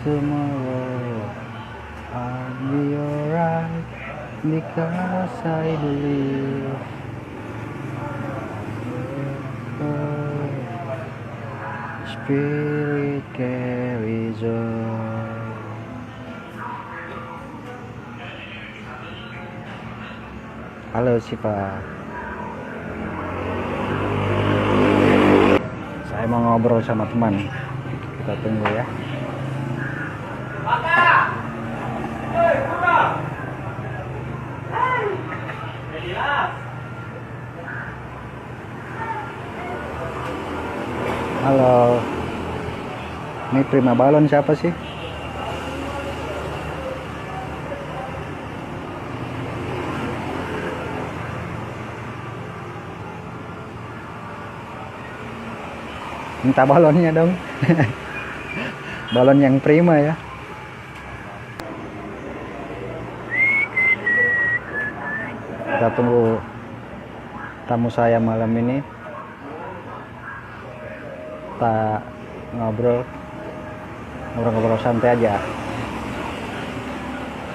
tomorrow I'll be alright because I believe. Spirit carries on. Halo Siva, saya mau ngobrol sama teman. Kita tunggu ya. Halo, ini Prima Balon siapa sih? Minta balonnya dong. Balon yang prima ya. Kita tunggu tamu saya malam ini. Kita ngobrol santai aja.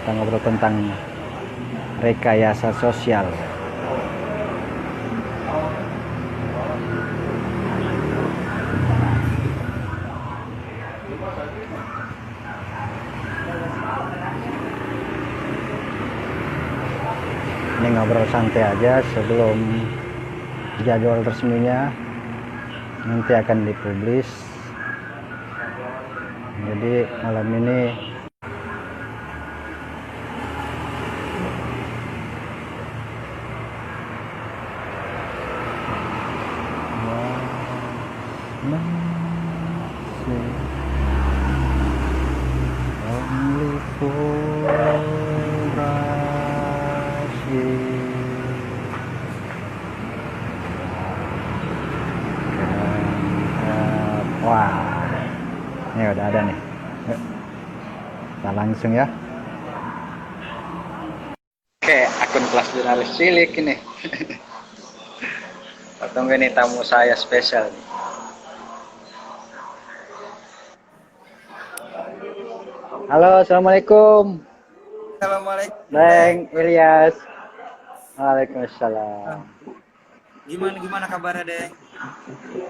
Kita ngobrol tentang rekayasa sosial. Ini ngobrol santai aja sebelum jadwal resminya nanti akan dipublish. Jadi malam ini only for us. Wah, ini udah ada nih. Yuk, kita langsung ya. Oke, akun kelas jurnalis cilik ini. Tunggu ini tamu saya spesial nih. Halo, assalamualaikum. Assalamualaikum. Deng, Ilyas. Waalaikumsalam. Gimana kabarnya, Deng?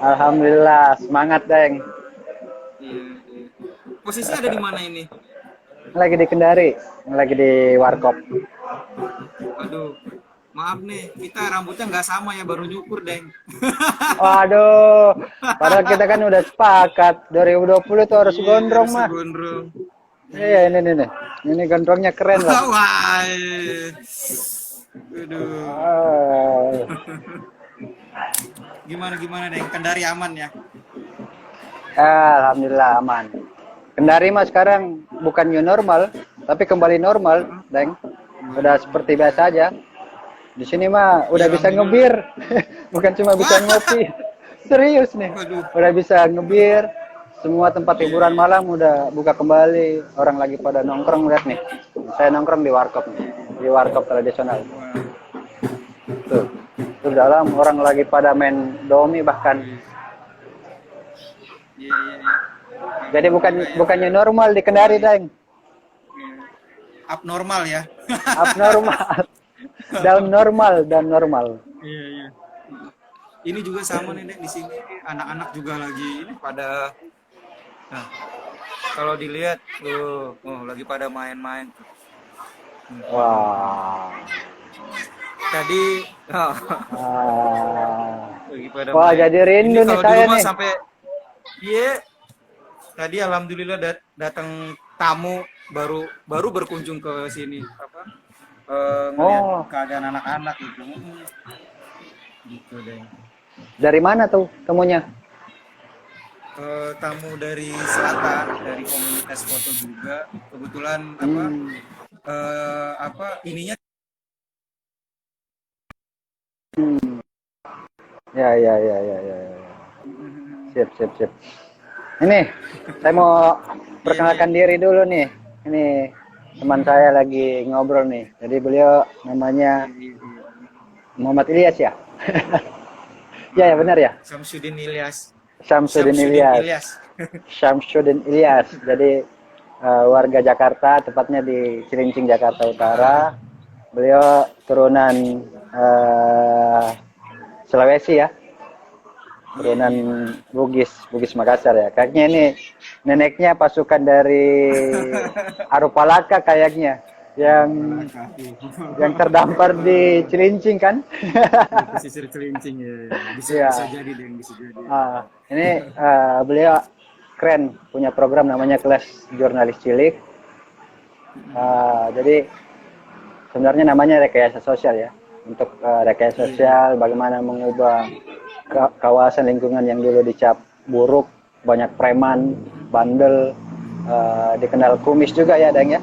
Alhamdulillah, semangat, Deng. Iya. Posisi ada di mana ini? Lagi di Kendari, lagi di Warkop. Waduh, maaf nih, kita rambutnya nggak sama ya, baru nyukur, Deng. Waduh, padahal kita kan udah sepakat 2020 tuh harus gondrong harus mah. Gondrong. Iya, ini gondrongnya keren lah. Wah, aduh. Gimana, Deng? Kendari aman ya? Alhamdulillah aman. Kendari mah sekarang bukan new normal, tapi kembali normal, Deng. Udah seperti biasa aja. Di sini mah udah bisa ngebir, bukan cuma bisa ngopi. Serius nih. Udah bisa ngebir. Semua tempat hiburan malam udah buka kembali. Orang lagi pada nongkrong, lihat nih. Saya nongkrong di Warkop nih. Di Warkop tradisional. Tuh. Tuh dalam orang lagi pada main domi bahkan. Iya. Jadi bukannya normal di Kendari, Deng. Abnormal ya? Abnormal. Dan normal. Iya. Ini juga sama nih, Deng, di sini anak-anak juga lagi ini pada. Nah, kalau dilihat tuh, lagi pada main-main. Wah. Tadi lagi pada Wah, main. jadi rindu nih saya nih. Sampai tadi alhamdulillah datang tamu baru berkunjung ke sini ngeliat keadaan anak-anak gitu. Gitu, Deng. Dari mana tuh temunya? Tamu dari selatan, dari komunitas foto juga. Kebetulan ininya Ya. Siap. Ini saya mau perkenalkan diri dulu nih. Ini teman saya lagi ngobrol nih. Jadi beliau namanya Muhammad Ilyas ya. Ya benar ya. Syamsuddin Ilyas. Syamsuddin Ilyas. Jadi warga Jakarta, tepatnya di Cilincing, Jakarta Utara. Beliau turunan Sulawesi ya, turunan Bugis Makassar ya. Kayaknya ini neneknya pasukan dari Arupalaka kayaknya, yang yang terdampar di Cilincing kan. Di pesisir Cilincing ya. Bisa Iya. bisa jadi deh, bisa jadi. Ini beliau keren, punya program namanya kelas jurnalis cilik. Jadi sebenarnya namanya rekayasa sosial ya. Untuk rekayasa sosial, bagaimana mengubah kawasan lingkungan yang dulu dicap buruk, banyak preman, bandel, dikenal kumis juga ya, Dang ya.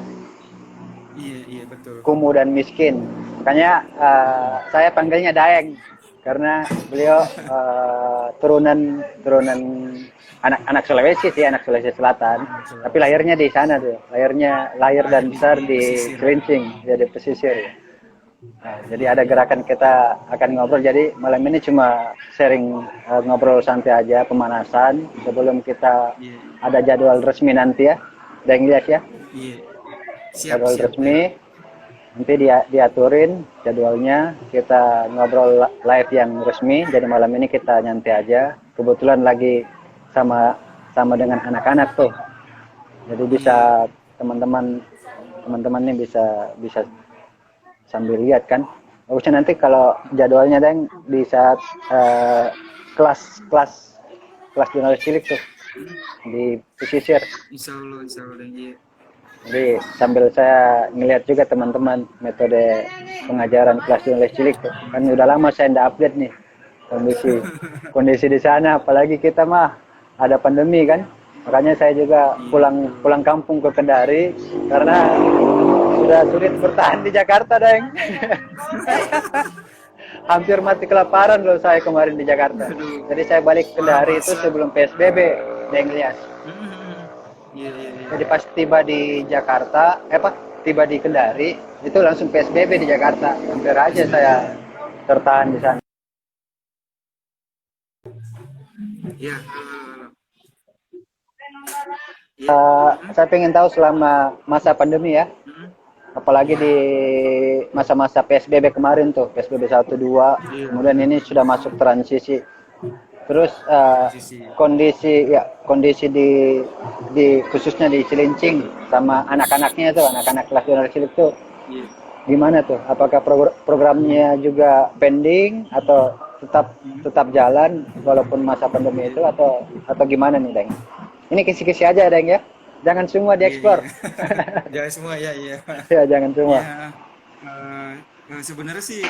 Iya betul. Kumuh dan miskin. Makanya saya panggilnya Daeng karena beliau turunan anak Sulawesi sih, anak Sulawesi Selatan. Tapi lahirnya di sana tuh. Lahir dan besar di Cilincing, jadi pesisir ya. Nah, jadi ada gerakan kita akan ngobrol. Jadi malam ini cuma sharing ngobrol santai aja, pemanasan sebelum kita ada jadwal resmi nanti ya. Daeng lihat ya. Iya. Jadwal resmi. Nanti diaturin jadwalnya, kita ngobrol live yang resmi. Jadi malam ini kita nyantai aja. Kebetulan lagi sama dengan anak-anak tuh. Jadi bisa teman-teman ini bisa sambil lihat kan. Bagusnya nanti kalau jadwalnya Deng di saat kelas jurnalis cilik tuh di pesisir. Insya Allah iya. Jadi sambil saya ngelihat juga teman-teman metode pengajaran kelas jurnalis cilik tuh. Kan udah lama saya nggak update nih kondisi di sana, apalagi kita mah ada pandemi kan. Makanya saya juga pulang kampung ke Kendari karena sudah sulit bertahan di Jakarta, Deng. Hampir mati kelaparan loh saya kemarin di Jakarta. Jadi saya balik ke Kendari itu sebelum PSBB, Deng lihat. Iya. Jadi pas tiba di Jakarta, tiba di Kendari, itu langsung PSBB di Jakarta. Hampir aja saya tertahan di sana. Iya. Saya pengen tahu selama masa pandemi ya, apalagi di masa-masa PSBB kemarin tuh, PSBB 1, 2, kemudian ini sudah masuk transisi. Terus kondisi di khususnya di Cilincing sama anak-anaknya tuh, anak-anak kelas jurnalis cilik tuh gimana tuh? Apakah programnya juga pending atau tetap jalan walaupun masa pandemi itu atau gimana nih, Deng? Ini kisi-kisi aja, Deng ya. Jangan semua diekspor. Jangan semua ya. Ya, jangan semua. Sebenarnya sih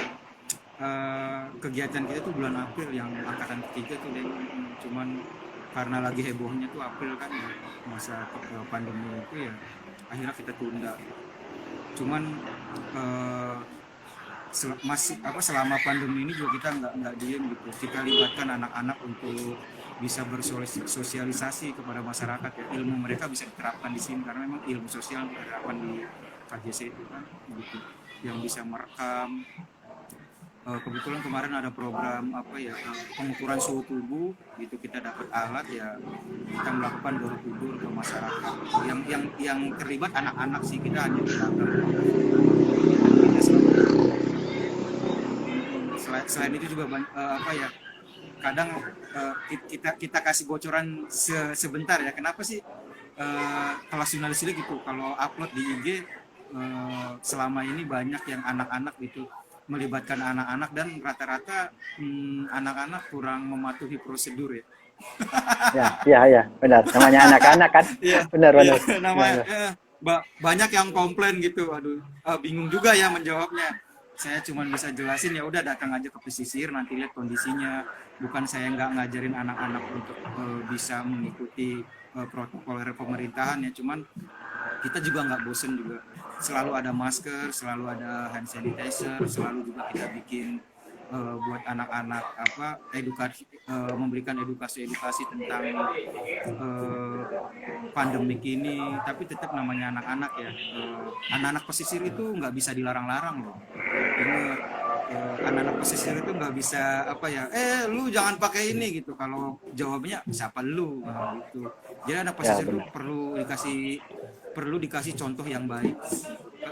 kegiatan kita tuh bulan April yang angkatan ketiga tuh Deng. Cuman karena lagi hebohnya tuh April kan ya, masa pandemi itu ya akhirnya kita tunda. Cuman selama pandemi ini juga kita nggak diem gitu. Kita libatkan anak-anak untuk bisa bersosialisasi kepada masyarakat ya. Ilmu mereka bisa diterapkan di sini karena memang ilmu sosial diterapkan di KJC itu kan gitu. Yang bisa merekam. Kebetulan kemarin ada program pengukuran suhu tubuh gitu, kita dapat alat ya, kita melakukan door to door ke masyarakat yang terlibat anak-anak sih, kita hanya datang. Selain itu juga kadang kita kasih bocoran sebentar ya, kenapa sih kelas jurnalis cilik gitu kalau upload di IG selama ini banyak yang anak-anak gitu, melibatkan anak-anak dan rata-rata anak-anak kurang mematuhi prosedur ya. Ya, benar. Namanya anak-anak kan. Benar. Namanya banyak yang komplain gitu. Aduh, bingung juga ya menjawabnya. Saya cuma bisa jelasin ya udah datang aja ke pesisir, nanti lihat kondisinya. Bukan saya nggak ngajarin anak-anak untuk bisa mengikuti protokol pemerintahan ya, cuman kita juga nggak bosen juga. Selalu ada masker, selalu ada hand sanitizer, selalu juga kita bikin buat anak-anak memberikan edukasi tentang pandemik ini. Tapi tetap namanya anak-anak ya, anak-anak pesisir itu nggak bisa dilarang-larang loh. Ingat, anak-anak pesisir itu nggak bisa lu jangan pakai ini gitu. Kalau jawabnya siapa lu gitu. Jadi anak pesisir itu perlu dikasih perlu dikasih contoh yang baik.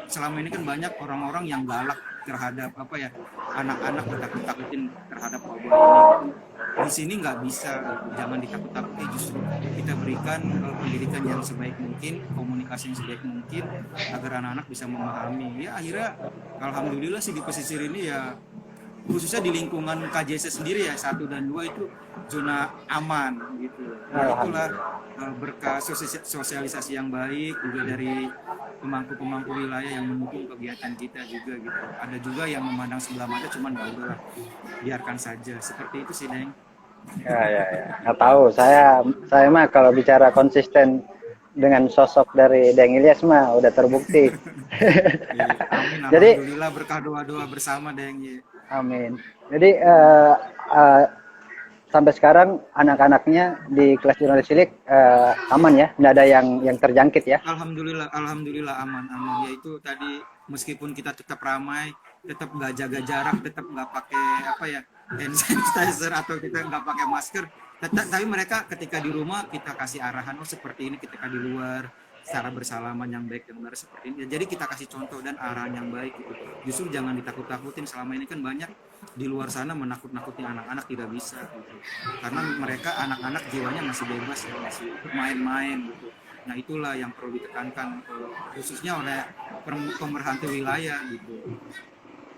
Selama ini kan banyak orang-orang yang galak terhadap apa ya, anak-anak ditakut-takutin terhadap wabah ini. Di sini nggak bisa, jangan ditakut-takuti, justru kita berikan pendidikan yang sebaik mungkin, komunikasi yang sebaik mungkin agar anak-anak bisa memahami. Ya akhirnya alhamdulillah sih di pesisir ini ya, khususnya di lingkungan KJS sendiri ya, 1 dan 2 itu zona aman gitu. Nah itulah berkah sosialisasi yang baik juga dari pemangku-pemangku wilayah yang mendukung kegiatan kita juga gitu. Ada juga yang memandang sebelah mata, cuman nggak udahlah, biarkan saja. Seperti itu sih, Deng. Ya. Nggak tahu. Saya mah kalau bicara konsisten dengan sosok dari Deng Ilyas mah udah terbukti. Iya, amin, Jadi, alhamdulillah berkah doa-doa bersama, Deng. Ya. amin. Jadi eh, sampai sekarang anak-anaknya di kelas jurnalis cilik aman ya, nggak ada yang terjangkit ya. Alhamdulillah aman. Ya itu tadi, meskipun kita tetap ramai, tetap nggak jaga jarak, tetap nggak pakai apa ya, hand sanitizer atau kita nggak pakai masker, tapi mereka ketika di rumah kita kasih arahan, oh seperti ini ketika di luar, cara bersalaman yang baik dan benar seperti ini. Jadi kita kasih contoh dan arahan yang baik gitu. Justru jangan ditakut-takutin. Selama ini kan banyak di luar sana menakut-nakuti anak-anak, tidak bisa gitu. Karena mereka anak-anak jiwanya masih bebas ya, masih main-main gitu. Nah itulah yang perlu ditekankan khususnya oleh pemerhati wilayah gitu.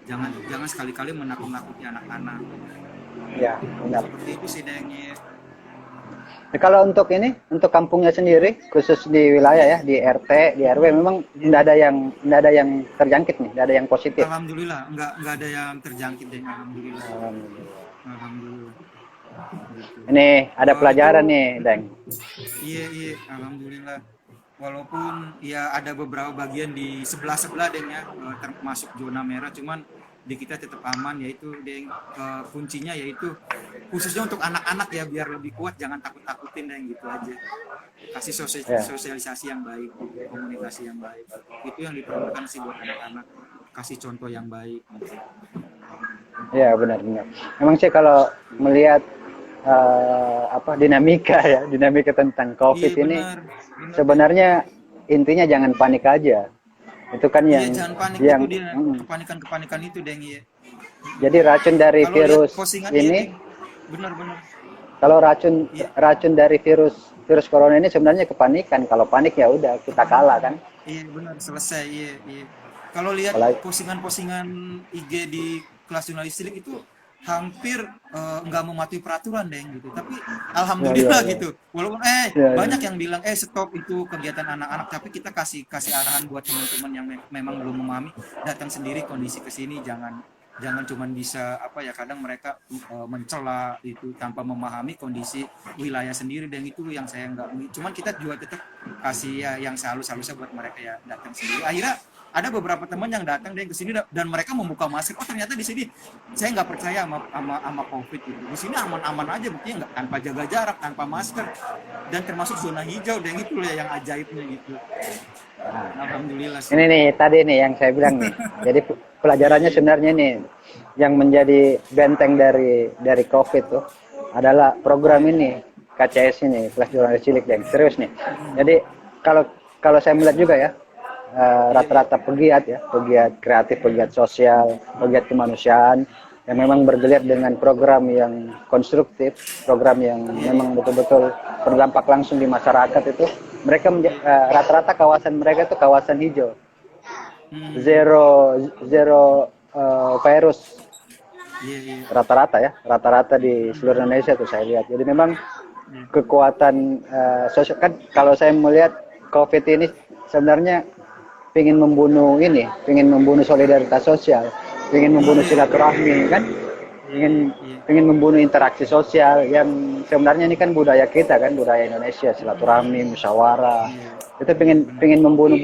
Jangan sekali-kali menakut-nakuti anak-anak. Ya, benar. Seperti itu sih, Deng. Nah, kalau untuk kampungnya sendiri, khusus di wilayah ya, di RT, di RW, memang nggak ada yang terjangkit nih, nggak ada yang positif. Alhamdulillah, nggak ada yang terjangkit, Deng. Alhamdulillah. Gitu. Ini ada pelajaran nih, Deng. Iya, alhamdulillah. Walaupun ya ada beberapa bagian di sebelah Deng ya, termasuk zona merah, cuman di kita tetap aman, yaitu Deng, kuncinya yaitu khususnya untuk anak-anak ya, biar lebih kuat, jangan takut-takutin, Deng, gitu aja. Kasih sosialisasi yang baik, komunikasi yang baik, itu yang diperlukan sih buat anak-anak, kasih contoh yang baik gitu. Ya, benar. Memang sih kalau melihat dinamika tentang COVID Iya, ini, benar. sebenarnya intinya jangan panik aja. Itu kan Iya, jangan panik, itu dia, kepanikan itu, Deng. Iya. Jadi racun dari Kalau virus iya, ini, benar. kalau racun dari virus corona ini sebenarnya kepanikan. Kalau panik ya udah kita kalah kan. Iya, benar, selesai. Iya. Kalau lihat postingan-postingan IG di kelas jurnalistik itu hampir nggak mematuhi peraturan, Deng, gitu. Tapi alhamdulillah Ya. gitu. Walaupun banyak yang bilang stop itu kegiatan anak-anak, tapi kita kasih arahan buat teman-teman yang memang belum memahami, datang sendiri kondisi kesini, jangan cuma bisa apa ya, kadang mereka mencela itu tanpa memahami kondisi wilayah sendiri, dan itu yang saya nggak, cuman kita juga tetap kasih ya yang sehalus-halusnya buat mereka ya datang sendiri. Akhirnya ada beberapa teman yang datang ke sini dan mereka membuka masker. Oh ternyata di sini saya nggak percaya sama COVID gitu. Di sini aman-aman aja, buktinya nggak, tanpa jaga jarak, tanpa masker, dan termasuk zona hijau, dan itu yang ajaibnya gitu. Alhamdulillah sih. Ini nih tadi nih yang saya bilang nih. Jadi pelajarannya sebenarnya nih yang menjadi benteng dari COVID tuh adalah program ini, KCS ini, kelas jurnalis cilik, Deng. Serius nih. Jadi kalau saya melihat juga ya, rata-rata pegiat kreatif, pegiat sosial, pegiat kemanusiaan yang memang bergelut dengan program yang konstruktif, program yang memang betul-betul berdampak langsung di masyarakat itu, mereka rata-rata kawasan mereka itu kawasan hijau, zero virus, rata-rata di seluruh Indonesia tuh saya lihat. Jadi memang kekuatan sosial kan, kalau saya melihat COVID ini sebenarnya ingin membunuh solidaritas sosial, ingin membunuh silaturahmi kan, ingin membunuh interaksi sosial yang sebenarnya ini kan budaya kita kan, budaya Indonesia, silaturahmi, musyawarah. Itu ingin membunuh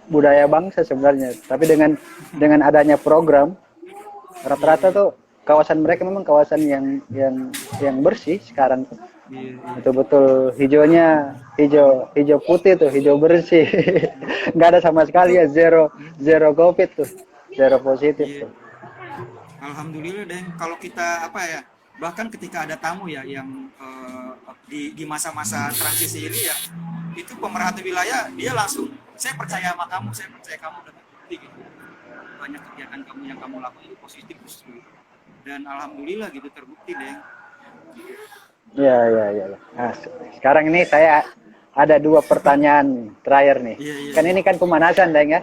budaya bangsa sebenarnya. Tapi dengan adanya program, rata-rata tuh kawasan mereka memang kawasan yang bersih sekarang tuh. Betul-betul hijaunya hijau putih tuh, hijau bersih. Nggak ada sama sekali ya, zero COVID tuh, zero positif tuh. Alhamdulillah, Dan. Kalau kita bahkan ketika ada tamu ya yang di masa-masa transisi ini ya, itu pemerhati wilayah dia langsung, saya percaya sama kamu, saya percaya kamu udah terbukti gitu. Banyak kegiatan kamu yang kamu lakukan itu positif justru. Dan alhamdulillah gitu terbukti deh. Iya. Nah, sekarang ini saya ada 2 pertanyaan terakhir nih. Iya. Kan ini kan pemanasan, Deng ya.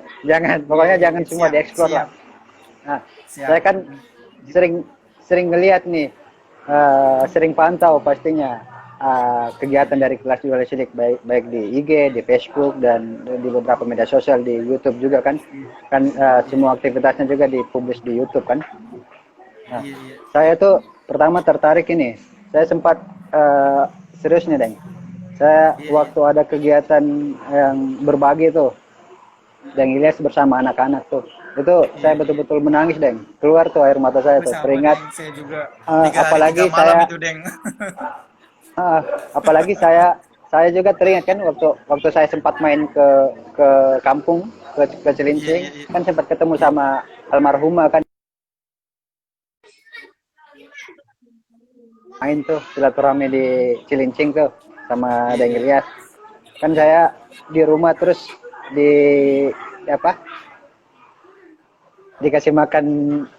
Pokoknya jangan semua dieksplor lah. Nah, saya kan sering ngelihat nih, sering pantau pastinya kegiatan dari kelas jurnalis cilik baik di IG, di Facebook dan di beberapa media sosial, di YouTube juga kan. Semua aktivitasnya juga dipublish di YouTube kan. Nah, saya tuh pertama tertarik ini. Saya sempat serius nih, Deng. Saya waktu ada kegiatan yang berbagi tuh, Deng Ilyas bersama anak-anak tuh. Itu saya betul-betul menangis, Deng. Keluar tuh air mata saya tuh. Teringat. Saya juga Apalagi saya itu, Deng. Apalagi saya juga teringat kan waktu saya sempat main ke kampung ke Cilincing, kan sempat ketemu sama almarhumah kan. Main tuh silaturahmi di Cilincing tuh sama Deng Ilyas. Kan saya di rumah terus dikasih makan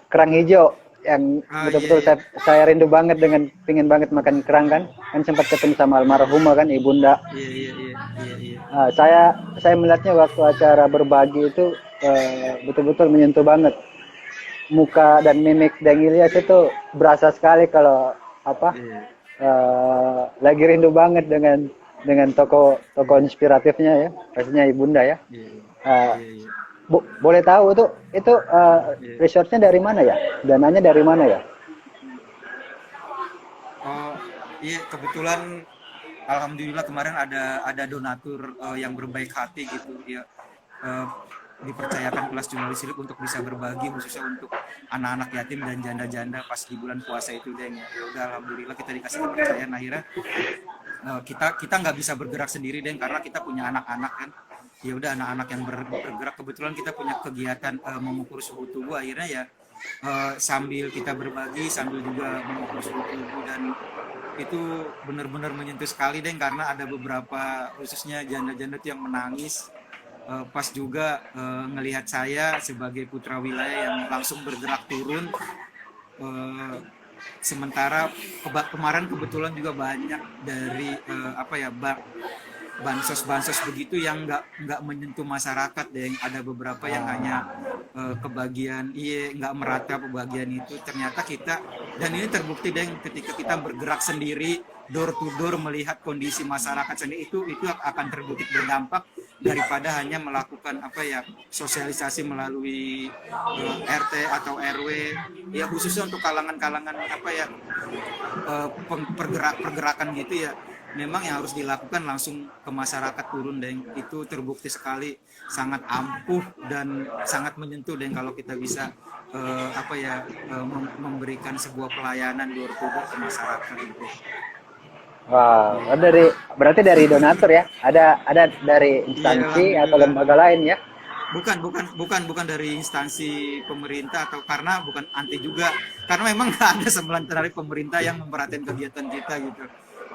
kerang hijau yang betul-betul saya rindu banget, pingin banget makan kerang kan sempat ketemu sama almarhumah kan ibunda. Saya melihatnya waktu acara berbagi itu betul-betul menyentuh banget. Muka dan mimik Deng Ilyas itu berasa sekali kalau lagi rindu banget dengan tokoh inspiratifnya ya, pastinya ibunda ya. Boleh tahu itu resource-nya dari mana ya? Dananya dari mana ya? Oh iya, kebetulan alhamdulillah kemarin ada donatur yang berbaik hati gitu ya, dipercayakan kelas jurnalis cilik untuk bisa berbagi khususnya untuk anak-anak yatim dan janda-janda pas di bulan puasa itu, Deng. Ya udah alhamdulillah kita dikasih kepercayaan, akhirnya kita nggak bisa bergerak sendiri, Deng, karena kita punya anak-anak kan. Ya udah anak-anak yang bergerak, kebetulan kita punya kegiatan mengukur suhu tubuh, akhirnya ya sambil kita berbagi sambil juga mengukur suhu tubuh, dan itu benar-benar menyentuh sekali, Deng, karena ada beberapa khususnya janda-janda yang menangis pas juga ngelihat saya sebagai putra wilayah yang langsung bergerak turun. Sementara kemarin kebetulan juga banyak dari bansos begitu yang nggak menyentuh masyarakat, Deng. Ada beberapa yang hanya kebagian nggak merata pembagian itu. Ternyata kita, dan ini terbukti, Deng, ketika kita bergerak sendiri door to door melihat kondisi masyarakat sendiri, itu akan terbukti berdampak daripada hanya melakukan sosialisasi melalui RT atau RW ya, khususnya untuk kalangan-kalangan pergerakan gitu ya. Memang yang harus dilakukan langsung ke masyarakat turun, Deng. Itu terbukti sekali sangat ampuh dan sangat menyentuh, Deng, kalau kita bisa memberikan sebuah pelayanan door to door ke masyarakat gitu. Wow, berarti dari donatur ya? Ada dari instansi atau lembaga lain ya? Bukan dari instansi pemerintah, atau karena bukan anti juga, karena memang nggak ada sembilan dari pemerintah yang memperhatikan kegiatan kita gitu.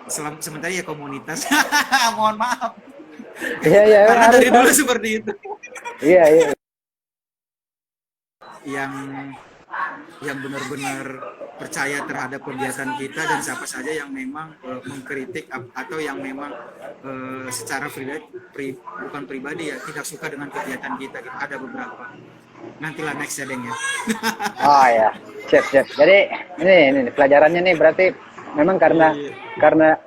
Sementara ya komunitas. Mohon maaf. Iya. Karena dari dulu seperti itu. Iya. Yang benar-benar percaya terhadap kegiatan kita, dan siapa saja yang memang mengkritik atau yang memang secara bukan pribadi ya tidak suka dengan kegiatan kita gitu. Ada beberapa. Nantilah next ya, Deng ya. Oh ya, siap. Jadi ini pelajarannya nih berarti memang karena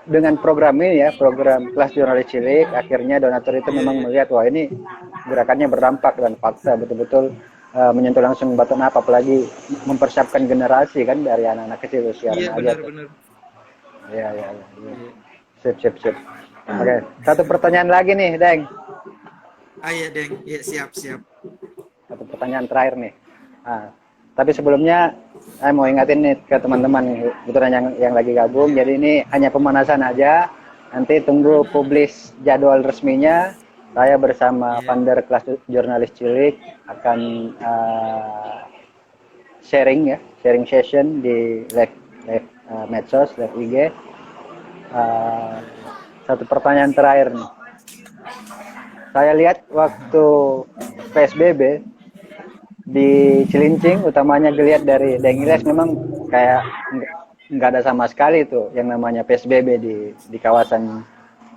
dengan program ini ya, program kelas jurnalis cilik, akhirnya donatur itu memang melihat wah ini gerakannya berdampak dan fakta betul-betul menyentuh langsung bottom up, apalagi mempersiapkan generasi kan dari anak-anak kecil usia remaja. Iya. Sip. Oke, satu pertanyaan lagi nih, Deng. Iya, Deng. Iya, siap. Satu pertanyaan terakhir nih. Tapi sebelumnya saya mau ingatin nih ke teman-teman kebetulan yang lagi gabung. Jadi ini hanya pemanasan aja. Nanti tunggu publish jadwal resminya. Saya bersama founder kelas jurnalis cilik akan sharing session di live medsos, live IG. Satu pertanyaan terakhir nih. saya lihat waktu PSBB di Cilincing, utamanya geliat dari Dengles memang kayak nggak ada sama sekali tuh yang namanya PSBB di kawasan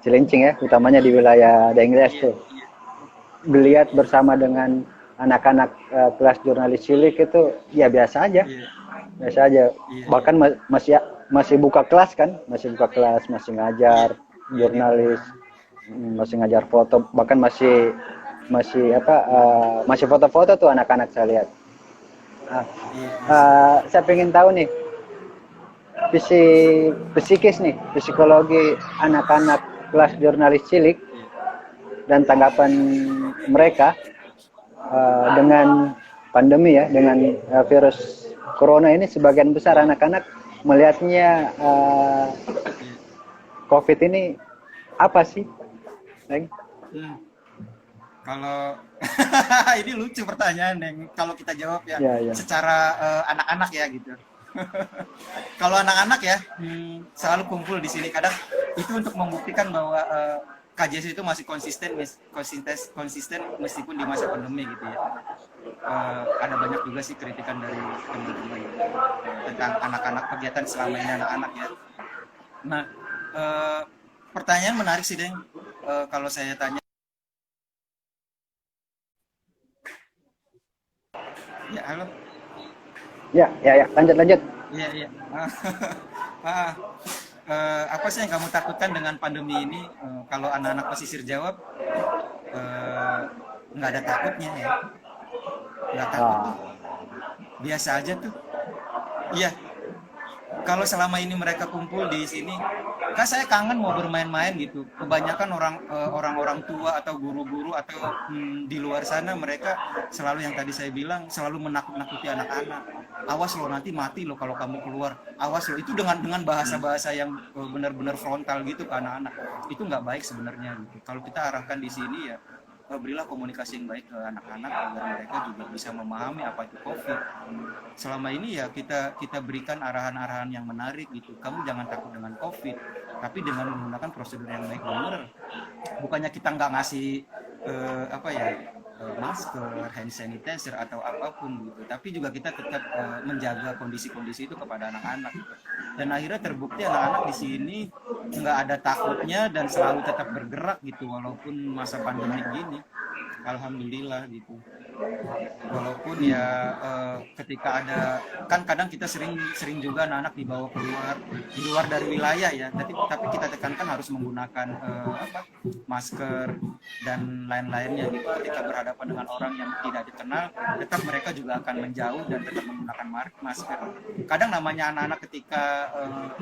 Cilincing ya, utamanya di wilayah Dengles tuh. Geliat bersama dengan anak-anak kelas jurnalis cilik itu ya biasa aja, biasa aja. Bahkan masih buka kelas kan, masih buka kelas, masih ngajar jurnalis, masih ngajar foto, bahkan masih masih foto-foto tuh anak-anak saya lihat. Saya pengen tahu nih psikis nih, psikologi anak-anak kelas jurnalis cilik dan tanggapan mereka dengan pandemi ya, dengan virus corona ini. Sebagian besar anak-anak melihatnya COVID ini apa sih, Neng? Kalau ini lucu pertanyaan, Neng. Kalau kita jawab ya, ya. secara anak-anak ya gitu. Kalau anak-anak ya selalu kumpul di sini. Kadang itu untuk membuktikan bahwa KJS itu masih konsisten meskipun di masa pandemi gitu ya. Ada banyak juga sih kritikan dari teman-teman tentang anak-anak, kegiatan selama ini anak-anak ya. Nah, pertanyaan menarik sih, Deng. Kalau saya tanya, ya halo. Ya, lanjut. Iya. Apa sih yang kamu takutkan dengan pandemi ini? Kalau anak-anak pesisir jawab, nggak ada takutnya ya. Nggak takut tuh. Biasa aja tuh. Iya. Kalau selama ini mereka kumpul di sini, kan saya kangen mau bermain-main gitu. Kebanyakan orang-orang tua atau guru-guru atau di luar sana, mereka selalu yang tadi saya bilang, selalu menakut-nakuti anak-anak. Awas lo, nanti mati lo kalau kamu keluar. Awas lo, itu dengan bahasa-bahasa yang benar-benar frontal gitu ke anak-anak. Itu nggak baik sebenarnya gitu. Kalau kita arahkan di sini ya, berilah komunikasi yang baik ke anak-anak agar mereka juga bisa memahami apa itu COVID. Selama ini ya kita berikan arahan-arahan yang menarik gitu. Kamu jangan takut dengan COVID, tapi dengan menggunakan prosedur yang baik benar. Bukannya kita nggak ngasih masker, hand sanitizer atau apapun gitu, tapi juga kita tetap menjaga kondisi-kondisi itu kepada anak-anak. Dan akhirnya terbukti anak-anak di sini nggak ada takutnya dan selalu tetap bergerak gitu walaupun masa pandemi gini. Alhamdulillah gitu. Walaupun ya ketika ada, kan kadang kita sering juga anak-anak dibawa keluar di luar dari wilayah ya, tapi kita tekankan harus menggunakan masker dan lain-lainnya gitu. Ketika berhadapan dengan orang yang tidak dikenal, tetap mereka juga akan menjauh dan tetap menggunakan masker. Kadang namanya anak-anak ketika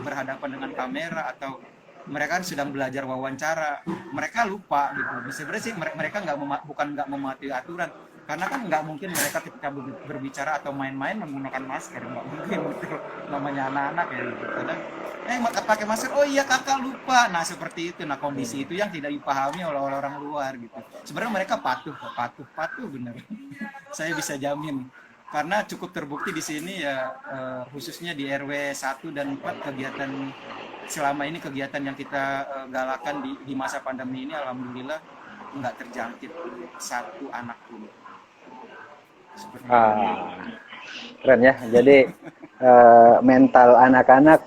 berhadapan dengan kamera atau mereka kan sedang belajar wawancara, mereka lupa gitu. Sebenarnya sih mereka bukan nggak mematuhi aturan, karena kan nggak mungkin mereka ketika berbicara atau main-main menggunakan masker, nggak mungkin gitu. Namanya anak-anak ya gitu. Kadang pakai masker, oh iya kakak lupa. Nah seperti itu, nah kondisi itu yang tidak dipahami oleh orang luar gitu. Sebenarnya mereka patuh bener. Saya bisa jamin. Karena cukup terbukti di sini ya, khususnya di RW 1 dan 4 selama ini kegiatan yang kita galakan di masa pandemi ini, alhamdulillah nggak terjangkit satu anak pun. Keren ya. Jadi mental anak-anak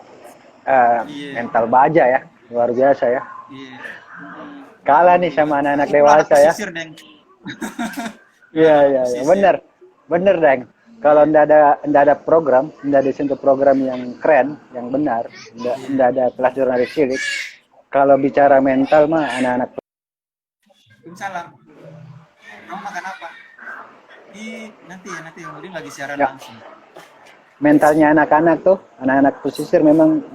mental baja ya, luar biasa ya. Kalah nih sama anak-anak dewasa ya. Iya. Bener Deng. Kalau ndak ada program, ndak disentuh program yang keren, yang benar, ndak ada kelas jurnalis cilik. Kalau bicara mental mah anak-anak. Salam. Kamu makan apa? Nanti Udin lagi siaran langsung. Mentalnya anak-anak pesisir memang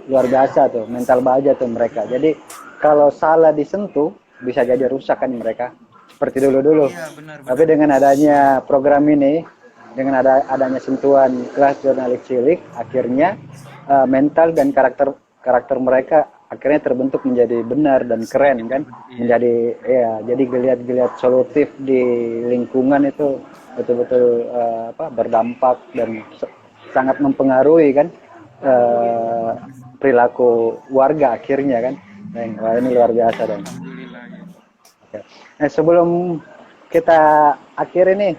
luar biasa tuh, mental baja tuh mereka. Jadi kalau salah disentuh bisa jadi rusak kan mereka. Seperti dulu. Iya, benar. Tapi dengan adanya program ini, dengan adanya sentuhan kelas jurnalis cilik, akhirnya mental dan karakter mereka akhirnya terbentuk menjadi benar dan keren kan. Jadi geliat-geliat solutif di lingkungan itu betul-betul berdampak dan sangat mempengaruhi kan perilaku warga akhirnya kan. Wah, ini luar biasa Dan. Nah, sebelum kita akhiri nih,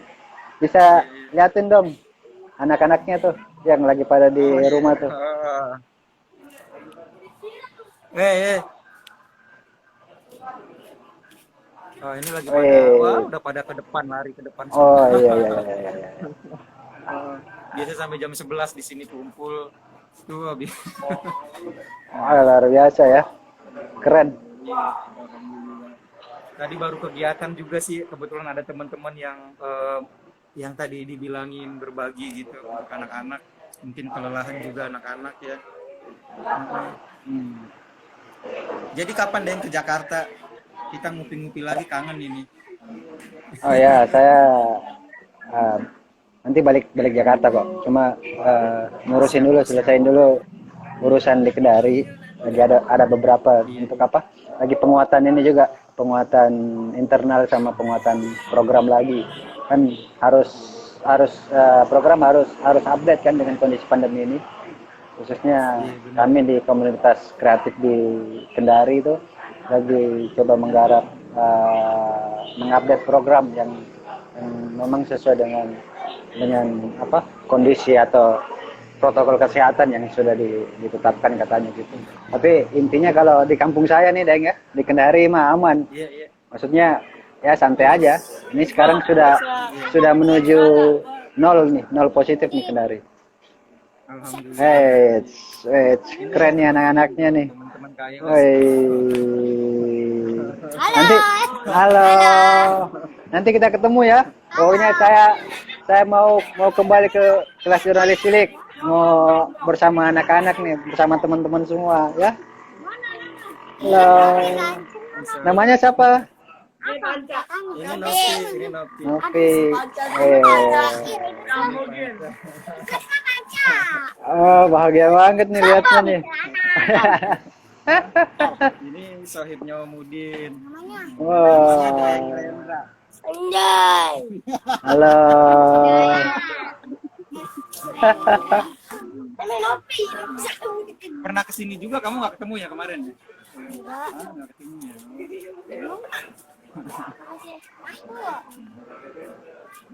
bisa liatin dong anak-anaknya tuh yang lagi pada di rumah tuh. Oh, ini lagi Weh. pada, wah udah pada ke depan, lari ke depan semua. Oh iya iya iya, iya. Biasa sampai jam 11 di sini kumpul. Tuh habis. Wah, luar biasa ya, keren. Tadi baru kegiatan juga sih, kebetulan ada teman-teman yang tadi dibilangin berbagi gitu untuk anak-anak, mungkin kelelahan juga anak-anak ya. Jadi kapan deh ke Jakarta? Kita ngupi-ngupi lagi, kangen ini. Oh ya, saya nanti balik Jakarta kok. Cuma ngurusin dulu, selesaiin dulu urusan di Kendari. Lagi ada beberapa untuk apa? Lagi penguatan ini juga, penguatan internal sama penguatan program lagi. Kan harus program harus update kan dengan kondisi pandemi ini. Khususnya kami di komunitas kreatif di Kendari itu lagi coba menggarap mengupdate program yang memang sesuai dengan apa kondisi atau protokol kesehatan yang sudah ditetapkan katanya gitu. Tapi intinya kalau di kampung saya nih Deng ya, di Kendari mah aman. Iya. Maksudnya ya santai aja. Ini sekarang sudah menuju nol positif nih Kendari. Alhamdulillah. Keren nih anak-anaknya nih. Teman-teman kaya. Halo. Nanti kita ketemu ya. Pokoknya saya mau kembali ke kelas jurnalis cilik. Mau bersama anak-anak nih, bersama teman-teman semua ya. Halo. Namanya siapa? Ini Nopi. Oh, bahagia banget nih lihatnya nih. Ini sohibnya Mudin. Wow. Halo. Pernah kesini juga, kamu nggak ketemu ya kemarin? Nggak ketemu ya.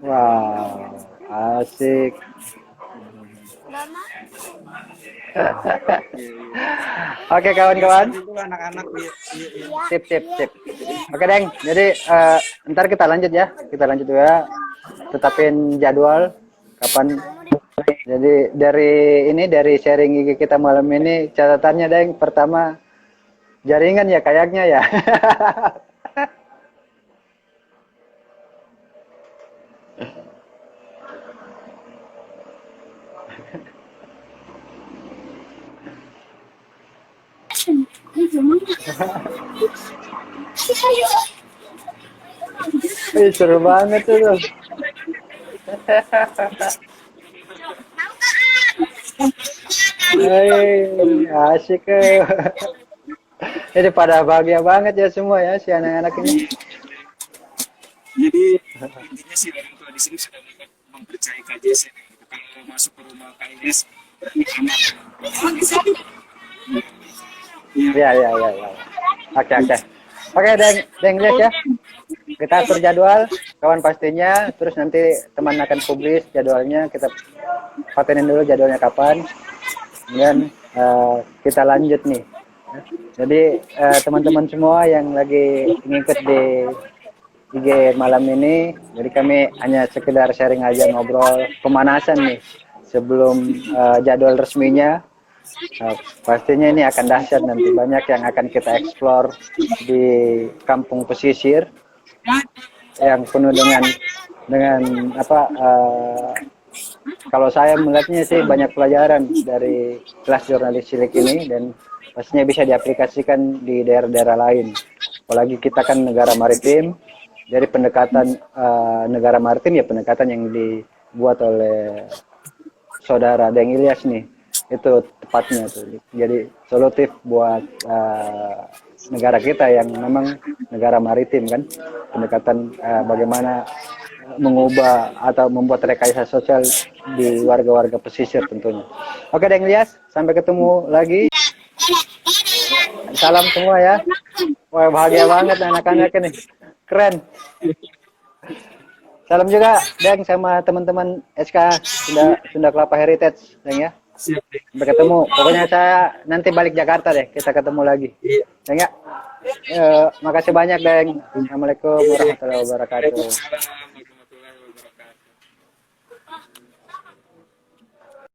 Wow, asik. Oke kawan-kawan. Itu anak-anak. Sip. Oke Deng, jadi ntar kita lanjut ya. Kita lanjut ya. Tetapin jadwal kapan. Jadi dari sharing IG kita malam ini catatannya Deng, pertama jaringan ya kayaknya ya. Seru banget tuh. Asik. Jadi pada bahagia banget ya semua ya si anak-anak ini. Jadi intinya sih orang tua di sini sudah mempercayai KJS ini. Kalau masuk ke rumah KJS aman. Iya. Oke, Deng lihat ya. Kita atur jadwal, kawan pastinya. Terus nanti teman akan publish jadwalnya. Kita patenin dulu jadwalnya kapan. Kemudian kita lanjut nih. Jadi teman-teman semua yang lagi ngikut di IG malam ini, jadi kami hanya sekedar sharing aja, ngobrol pemanasan nih sebelum jadwal resminya. Pastinya ini akan dahsyat nanti, banyak yang akan kita explore di kampung pesisir yang penuh dengan apa kalau saya melihatnya sih banyak pelajaran dari kelas jurnalis cilik ini dan pastinya bisa diaplikasikan di daerah-daerah lain. Apalagi kita kan negara maritim, dari pendekatan negara maritim ya pendekatan yang dibuat oleh saudara Deng Ilyas nih, itu tepatnya tuh. Jadi solutif buat negara kita yang memang negara maritim kan, pendekatan bagaimana mengubah atau membuat rekayasa sosial di warga-warga pesisir tentunya. Oke Deng Ilyas, sampai ketemu lagi. Salam semua ya. Wah bahagia banget anak-anak ini. Keren. Salam juga Deng sama teman-teman SK Sunda Kelapa Heritage, Deng ya. Siap, Deng. Sampai ketemu. Pokoknya saya nanti balik Jakarta deh, kita ketemu lagi. Iya. Deng ya. Makasih banyak Deng. Assalamualaikum warahmatullahi wabarakatuh. Waalaikumsalam.